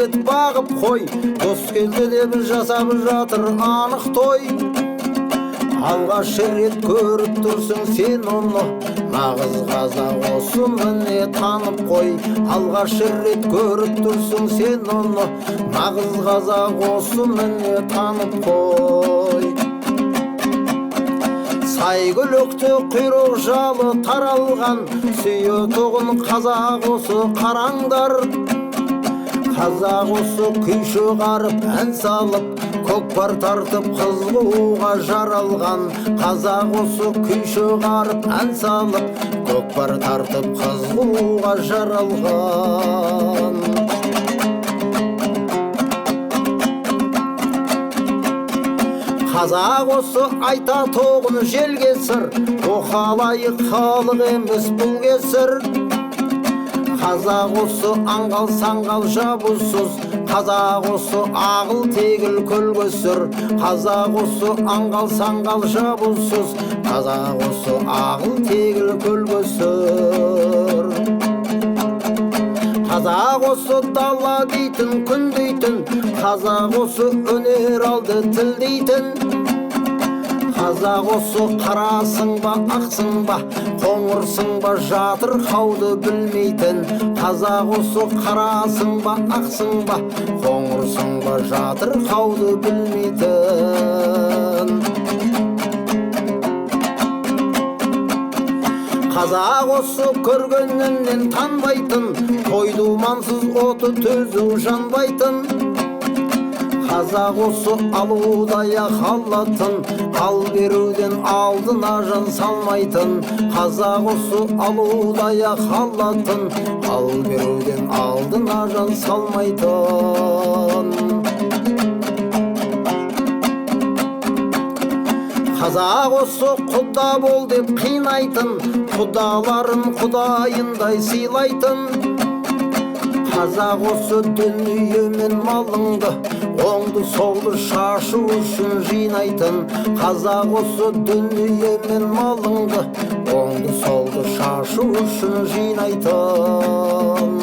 жігіт бағып қой, дос келді деп жасап жатыр анық той. Алғаш рет көріп тұрсың сен оны, нағыз қазақ осы міне танып қой. Алғаш рет көріп тұрсың сен оны, нағыз қазақ осы міне танып қой. Сайгүлікті құйрық жалы таралған, сүйетұғын қазақ осы қараңдар. Қазақ осы күйші қарып ән салып, көкпар тартып қызғуға жаралған. Қазақ осы күйші қарып ән салып, көкпар тартып қызғуға жаралған. Қазақ осы айта тоғын желге сыр, оқалайық халық емес бұл кесір. Қазақ осы аңғал саңғал жабусыз, қазақ осы ағыл тегіл көлгесір. Қазақ осы аңғал саңғал жабусыз, қазақ осы ағыл тегіл көлгесір. Қазақ осы дала дейтін, күн дейтін, қазақ осы өнер алды тіл дейтін. Қазақ осы қарасың ба, ақсың ба, қоңырсың ба, жатыр қауды білмейтін. Қазақ осы қарасың ба, ақсың ба, қоңырсың ба, жатыр қауды білмейтін. Қазақ осы көргеннен танбайтын, тойды мансыз оты төзу жанбайтын. Қазақ осы алудай қалатын, ал беруден алдына жан салмайтын. Қазақ осы алудай қалатын, ал беруден алдына жан салмайтын. Қазақ осы құда бол деп қинайтын, құдаларын құдайындай сыйлайтын. Қазақ осы дүние мен малыңды, оңды солды шашу үшін жинайтын. Қазақ осы дүние мен малыңды, оңды солды шашу үшін жинайтын.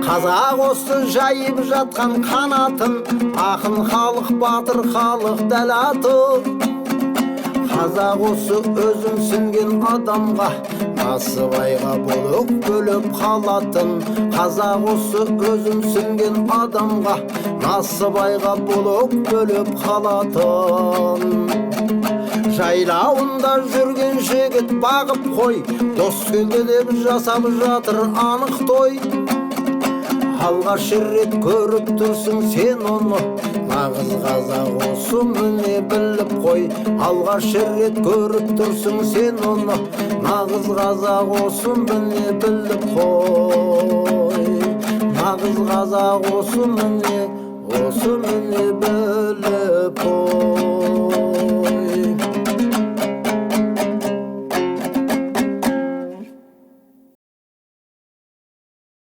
Қазақ осы жайып жатқан қанатын, ақын халық, батыр халық дәл аты. Қазақ осы өзімсінген адамға, насыбайға болып бөліп қалатын. Қазақ осы өзімсінген адамға, насыбайға болып бөліп қалатын. Жайлауында жүрген жігіт бағып қой, дос келді деп жасап жатыр анық той. Алғаш рет көріп тұрсың сен оны, нағыз қазақ осы міне біліп қой. Алғаш рет көріп тұрсың сен оны, нағыз қазақ осы міне біліп қой. Нағыз қазақ осы міне біліп қой.